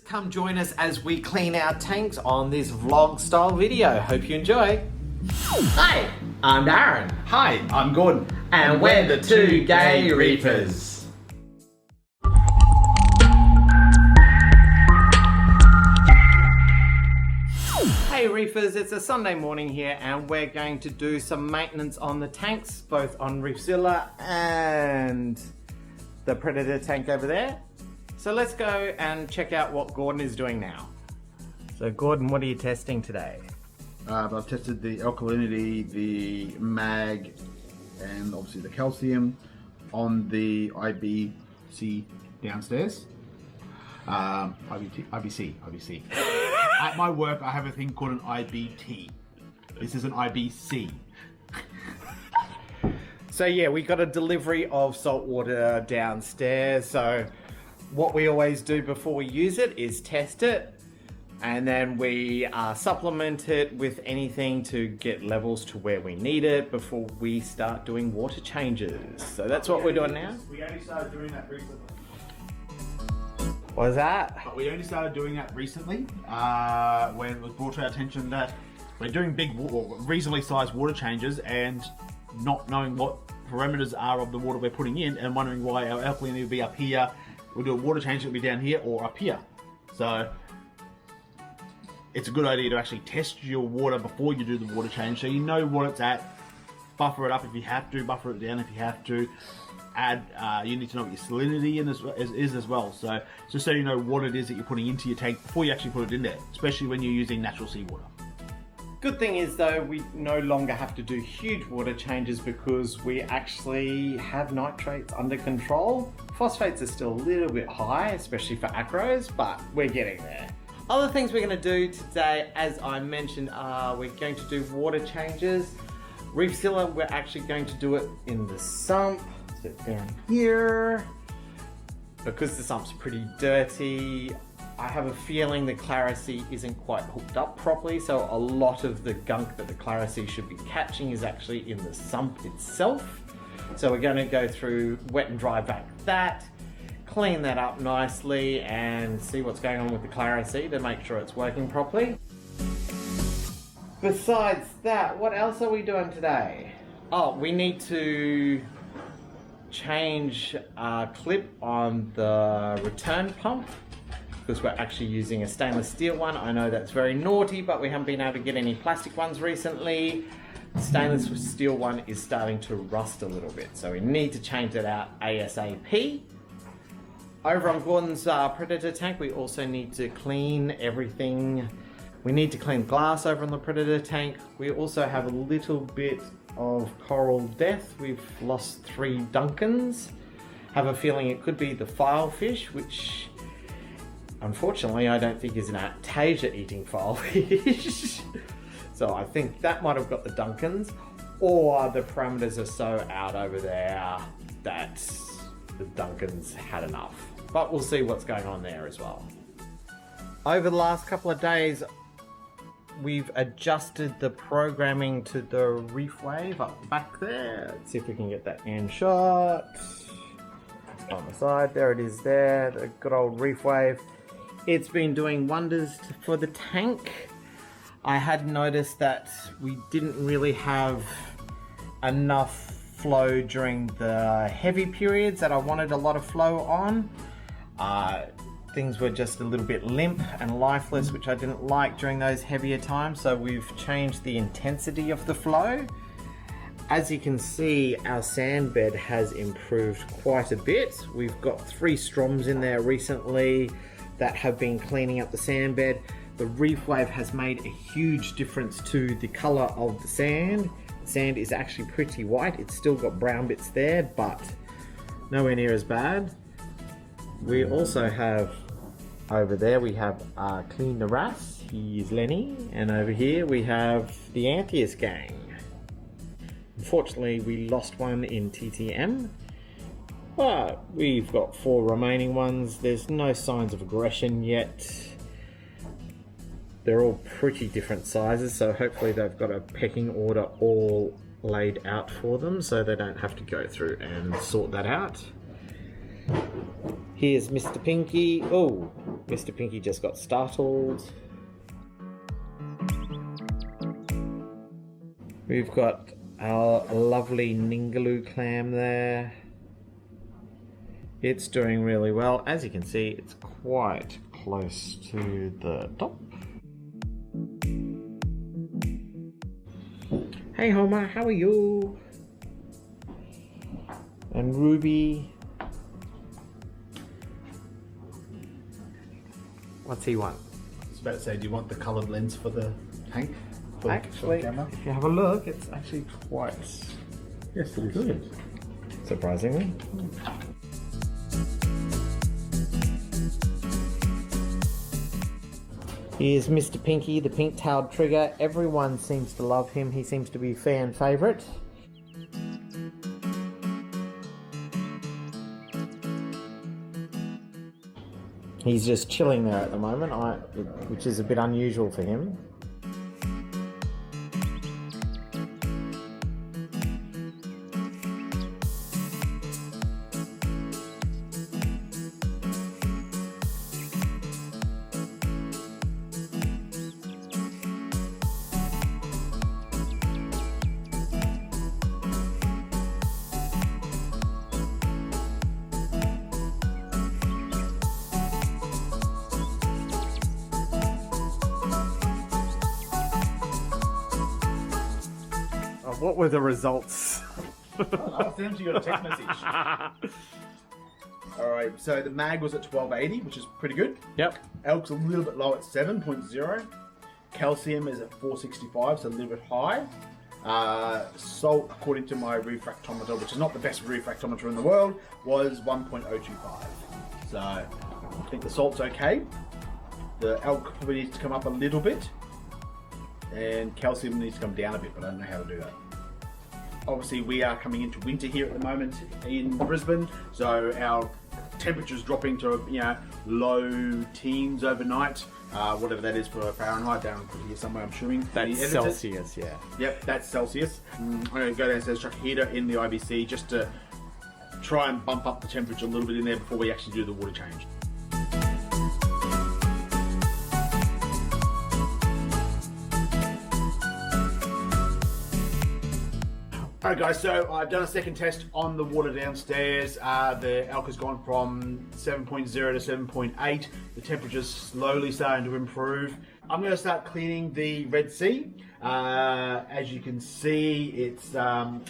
Come join us as we clean our tanks on this vlog style video. Hope you enjoy. Hi, I'm Darren. Hi, I'm Gordon. And we're the two Gay Reefers. Hey Reefers, it's a Sunday morning here and we're going to do some maintenance on the tanks, both on Reefzilla and the Predator tank over there. So let's go and check out what Gordon is doing now. So Gordon, what are you testing today? I've tested the alkalinity, the mag, and obviously the calcium on the IBC downstairs. IBC. At my work, I have a thing called an IBT. This is an IBC. So yeah, we got a delivery of salt water downstairs. So what we always do before we use it is test it, and then we supplement it with anything to get levels to where we need it before we start doing water changes. So that's what we're doing now. We only started doing that recently. What was that? But we only started doing that recently when it was brought to our attention that we're doing big, reasonably sized water changes and not knowing what parameters are of the water we're putting in and wondering why our alkalinity would be up here. We'll do a water change, it'll be down here or up here. So it's a good idea to actually test your water before you do the water change so you know what it's at. Buffer it up if you have to, buffer it down if you have to. Add, you need to know what your salinity is as well. So just so you know what it is that you're putting into your tank before you actually put it in there, especially when you're using natural seawater. Good thing is though, we no longer have to do huge water changes because we actually have nitrates under control. Phosphates are still a little bit high, especially for acros, but we're getting there. Other things we're going to do today, as I mentioned, we're going to do water changes. Reefzilla, we're actually going to do it in the sump. So down here, because the sump's pretty dirty, I have a feeling the Claracy isn't quite hooked up properly, so a lot of the gunk that the Claracy should be catching is actually in the sump itself. So we're going to go through wet and dry vac that, clean that up nicely and see what's going on with the Claracy to make sure it's working properly. Besides that, what else are we doing today? Oh, we need to change a clip on the return pump because we're actually using a stainless steel one. I know that's very naughty, but we haven't been able to get any plastic ones recently. The stainless steel one is starting to rust a little bit, so we need to change it out ASAP. Over on Gordon's Predator tank, we also need to clean everything. We need to clean glass over on the Predator tank. We also have a little bit of coral death. We've lost 3 Duncans. Have a feeling it could be the filefish, which unfortunately I don't think is an Artasia eating filefish. So I think that might have got the Duncans, or the parameters are so out over there that the Duncans had enough. But we'll see what's going on there as well. Over the last couple of days, we've adjusted the programming to the Reef Wave up back there. Let's see if we can get that in shot. On the side, there it is there, the good old Reef Wave. It's been doing wonders for the tank. I had noticed that we didn't really have enough flow during the heavy periods that I wanted a lot of flow on. Things were just a little bit limp and lifeless, which I didn't like during those heavier times, so we've changed the intensity of the flow. As you can see, our sand bed has improved quite a bit. We've got 3 stroms in there recently that have been cleaning up the sand bed. The Reef Wave has made a huge difference to the color of the sand. The sand is actually pretty white. It's still got brown bits there, but nowhere near as bad. We also have, over there we have Clean the Ras, he is Lenny, and over here we have the Antheus gang. Unfortunately we lost one in TTM, but we've got 4 remaining ones. There's no signs of aggression yet. They're all pretty different sizes, so hopefully they've got a pecking order all laid out for them so they don't have to go through and sort that out. Here's Mr. Pinky. Oh, Mr. Pinky just got startled. We've got our lovely Ningaloo clam there. It's doing really well. As you can see, it's quite close to the top. Hey Homer, how are you? And Ruby. What's he want? I was about to say, do you want the coloured lens for the tank? Actually, if you have a look, it's actually quite good. Surprisingly. Here's Mr. Pinky, the pink-tailed trigger. Everyone seems to love him. He seems to be fan favourite. He's just chilling there at the moment, which is a bit unusual for him. What were the results? I think you got a text message. Alright, so the mag was at 1280, which is pretty good. Yep. Elk's a little bit low at 7.0. Calcium is at 465, so a little bit high. Salt, according to my refractometer, which is not the best refractometer in the world, was 1.025. So I think the salt's okay. The elk probably needs to come up a little bit. And calcium needs to come down a bit, but I don't know how to do that. Obviously, we are coming into winter here at the moment in Brisbane, so our temperature's dropping to, you know, low teens overnight, whatever that is for Fahrenheit, down here somewhere, I'm assuming. That's Celsius, yeah. Yep, that's Celsius. I'm going to go downstairs, chuck a heater in the IBC just to try and bump up the temperature a little bit in there before we actually do the water change. Alright guys, so I've done a second test on the water downstairs. The elk has gone from 7.0 to 7.8. The temperature's slowly starting to improve. I'm going to start cleaning the Red Sea. As you can see, it's not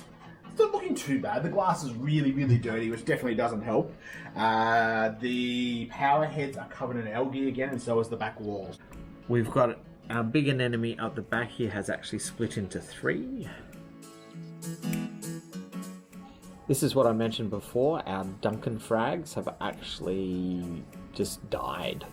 looking too bad. The glass is really, really dirty, which definitely doesn't help. The power heads are covered in algae again, and so is the back walls. We've got our big anemone up the back here has actually split into 3. This is what I mentioned before, our Duncan frags have actually just died.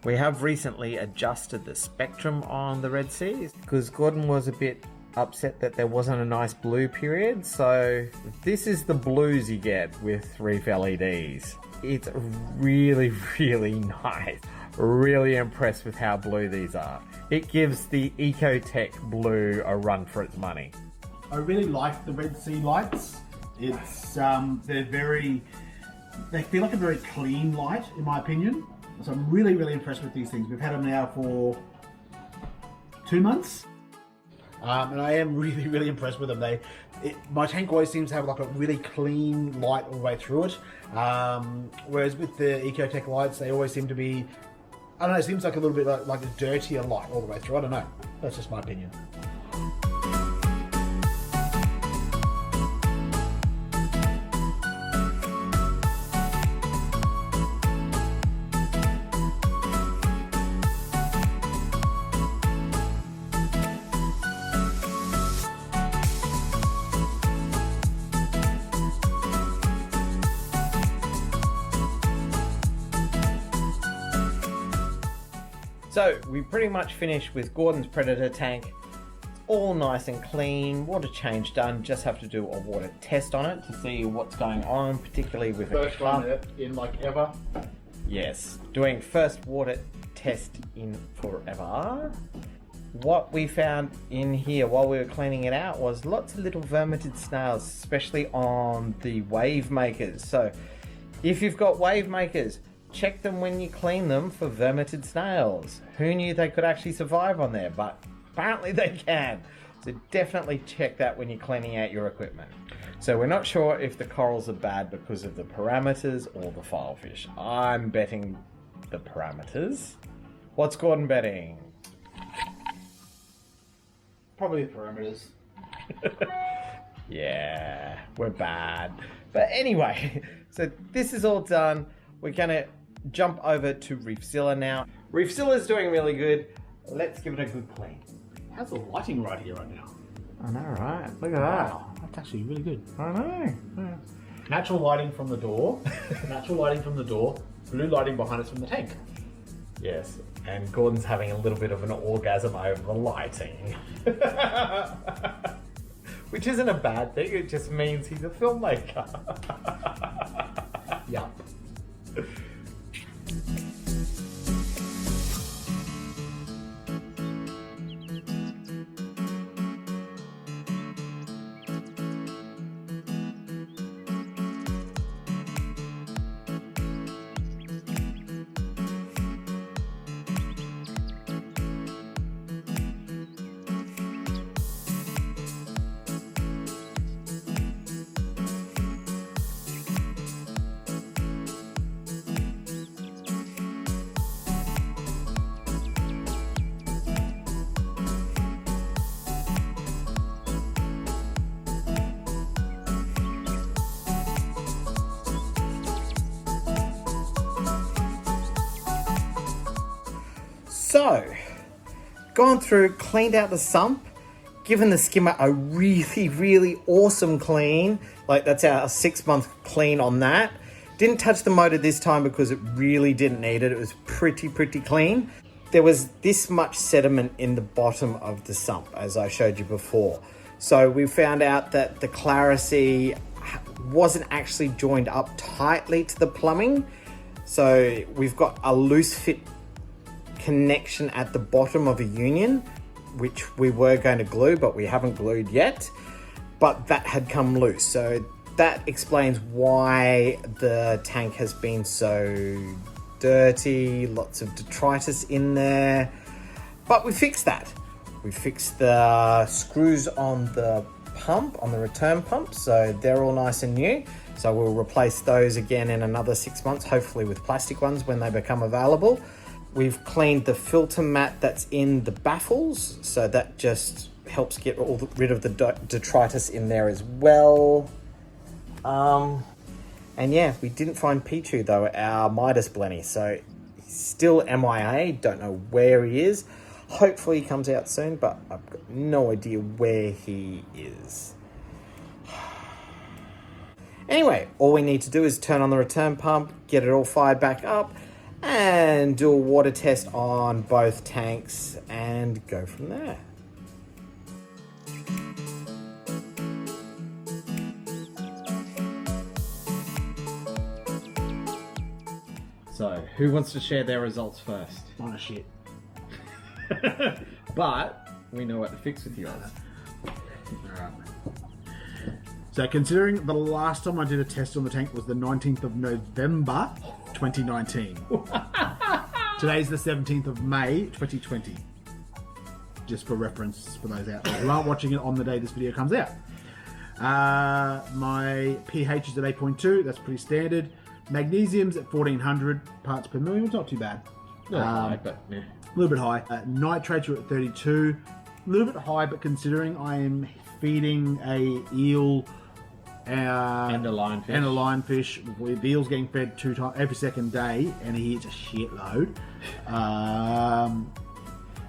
We have recently adjusted the spectrum on the Red Sea because Gordon was a bit upset that there wasn't a nice blue period, so this is the blues you get with Reef LEDs. It's really, really nice. Really impressed with how blue these are. It gives the Ecotech blue a run for its money. I really like the Red Sea lights. It's they feel like a very clean light, in my opinion. So I'm really, really impressed with these things. We've had them now for 2 months, and I am really, really impressed with them. My tank always seems to have like a really clean light all the way through it, whereas with the Ecotech lights, they always seem to be, I don't know, it seems like a little bit like a dirtier light all the way through. I don't know. That's just my opinion. So we pretty much finished with Gordon's Predator tank. It's all nice and clean, water change done, just have to do a water test on it to see what's going on, particularly with First one in like ever. Yes, doing first water test in forever. What we found in here while we were cleaning it out was lots of little vermeted snails, especially on the wavemakers. So if you've got wavemakers, check them when you clean them for vermeted snails. Who knew they could actually survive on there, but apparently they can. So definitely check that when you're cleaning out your equipment. So we're not sure if the corals are bad because of the parameters or the filefish. I'm betting the parameters. What's Gordon betting? Probably the parameters. Yeah, we're bad. But anyway, so this is all done. We're gonna jump over to Reefzilla now. Reefzilla's doing really good. Let's give it a good clean. How's the lighting right here right now? I know, right? Look at that. Wow, that's actually really good. I know. Yeah. Natural lighting from the door. Natural lighting from the door. Blue lighting behind us from the tank. Yes, and Gordon's having a little bit of an orgasm over the lighting. Which isn't a bad thing, it just means he's a filmmaker. Yup. So, gone through, cleaned out the sump, given the skimmer a really, really awesome clean. Like that's our 6-month clean on that. Didn't touch the motor this time because it really didn't need it. It was pretty clean. There was this much sediment in the bottom of the sump, as I showed you before. So we found out that the Clarice wasn't actually joined up tightly to the plumbing. So we've got a loose fit connection at the bottom of a union, which we were going to glue, but we haven't glued yet. But that had come loose. So that explains why the tank has been so dirty, lots of detritus in there. But we fixed that. We fixed the screws on the pump, on the return pump, so they're all nice and new. So we'll replace those again in another 6 months, hopefully with plastic ones when they become available. We've cleaned the filter mat that's in the baffles, so that just helps get rid of the detritus in there as well. And yeah, we didn't find Pichu though, our Midas Blenny, so he's still MIA, don't know where he is. Hopefully he comes out soon, but I've got no idea where he is. Anyway, all we need to do is turn on the return pump, get it all fired back up, and do a water test on both tanks and go from there. So, who wants to share their results first? Mine are shit. But we know what to fix with yours. Alright. So considering the last time I did a test on the tank was the 19th of November 2019. Today's the 17th of May 2020. Just for reference for those out there who aren't watching it on the day this video comes out. My pH is at 8.2, that's pretty standard. Magnesium's at 1400 parts per million, it's not too bad. Not high, but yeah. A little bit high. Nitrates are at 32. A little bit high, but considering I am feeding a eel and a lionfish. And a lionfish, the eel's getting fed 2 times every second day, and he eats a shitload.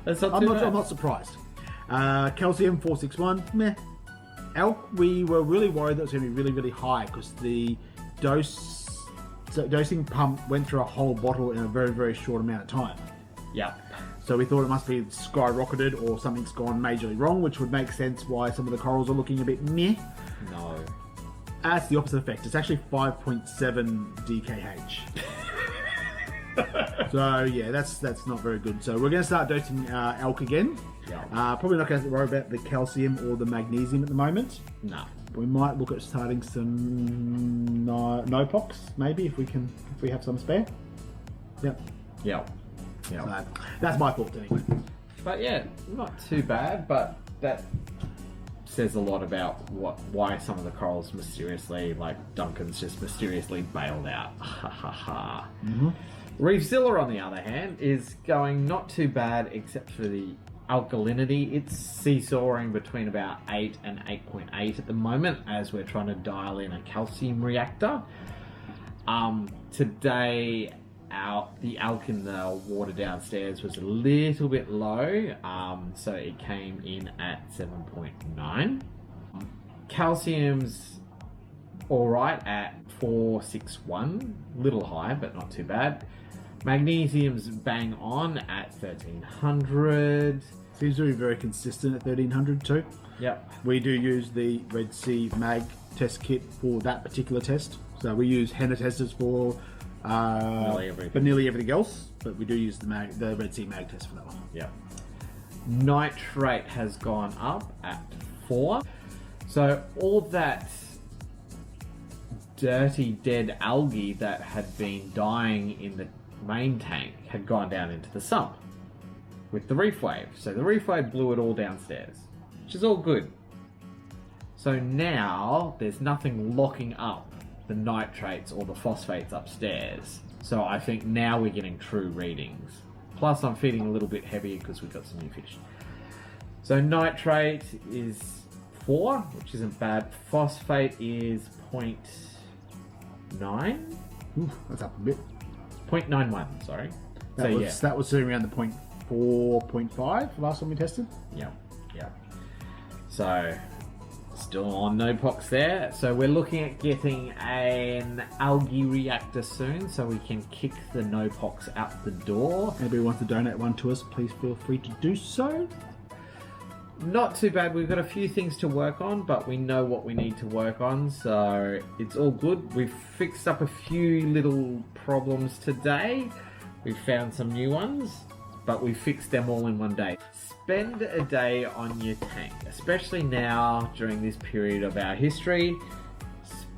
That's not I'm too bad. not surprised. Calcium 461, meh. Elk, we were really worried that it was going to be really, really high because the dosing pump went through a whole bottle in a very, very short amount of time. Yeah. So we thought it must be skyrocketed or something's gone majorly wrong, which would make sense why some of the corals are looking a bit meh. No. It's the opposite effect. It's actually 5.7 DKH. So yeah, that's not very good. So we're going to start dosing elk again. Yeah. Probably not going to worry about the calcium or the magnesium at the moment. No. We might look at starting some Nopox maybe if we have some spare. Yep. Yeah. Yeah. So that's my thoughts anyway. But yeah, not too bad, but that says a lot about why some of the corals mysteriously, like Duncan's just mysteriously bailed out. Ha ha ha. Reefzilla, on the other hand, is going not too bad except for the alkalinity. It's seesawing between about 8 and 8.8 at the moment as we're trying to dial in a calcium reactor. Today, the alk in the water downstairs was a little bit low, so it came in at 7.9. Calcium's alright at 461, little high but not too bad. Magnesium's bang on at 1300. Seems to be very consistent at 1300 too. Yep. We do use the Red Sea Mag test kit for that particular test. So we use henna testers for nearly everything else, but we do use the Red Sea Mag test for that one. Yep. Nitrate has gone up at 4. So all that dirty dead algae that had been dying in the main tank had gone down into the sump with the reef wave. So the reef wave blew it all downstairs, which is all good. So now there's nothing locking up the nitrates or the phosphates upstairs. So I think now we're getting true readings. Plus I'm feeding a little bit heavier because we've got some new fish. So nitrate is 4, which isn't bad. Phosphate is 0.9. Ooh, that's up a bit. 0.91, sorry. That was sitting around the 0.4, 0.5 last time we tested. Yeah. So still on no pox there. So we're looking at getting an algae reactor soon so we can kick the no pox out the door. Anybody wants to donate one to us, please feel free to do so. Not too bad. We've got a few things to work on, but we know what we need to work on, so it's all good. We've fixed up a few little problems today. We've found some new ones, but we fixed them all in one day. Spend a day on your tank, especially now during this period of our history.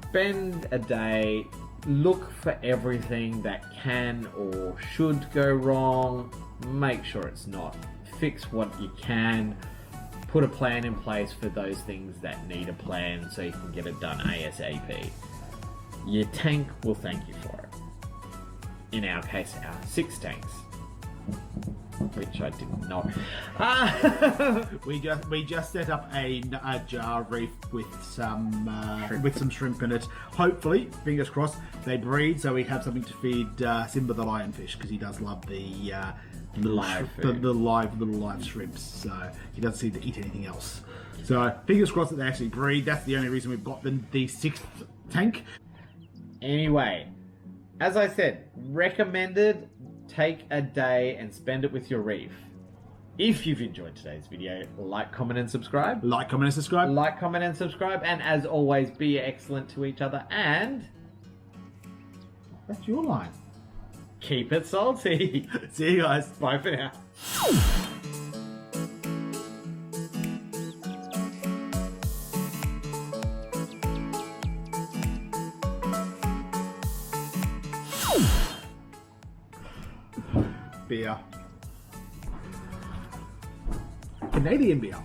Spend a day, look for everything that can or should go wrong, make sure it's not. Fix what you can. Put a plan in place for those things that need a plan so you can get it done ASAP. Your tank will thank you for it. In our case, our 6 tanks, which I didn't know. We just set up a jar reef with some shrimp in it. Hopefully, fingers crossed, they breed so we have something to feed Simba the lionfish because he does love the live shrimps, so he doesn't seem to eat anything else. So fingers crossed that they actually breed. That's the only reason we've got the 6th tank. Anyway, as I said, recommended, take a day and spend it with your reef. If you've enjoyed today's video, like, comment and subscribe. Like, comment and subscribe. Like, comment and subscribe, and as always, be excellent to each other and that's your line. Keep it salty. See you guys. Bye for now. Beer. Canadian beer.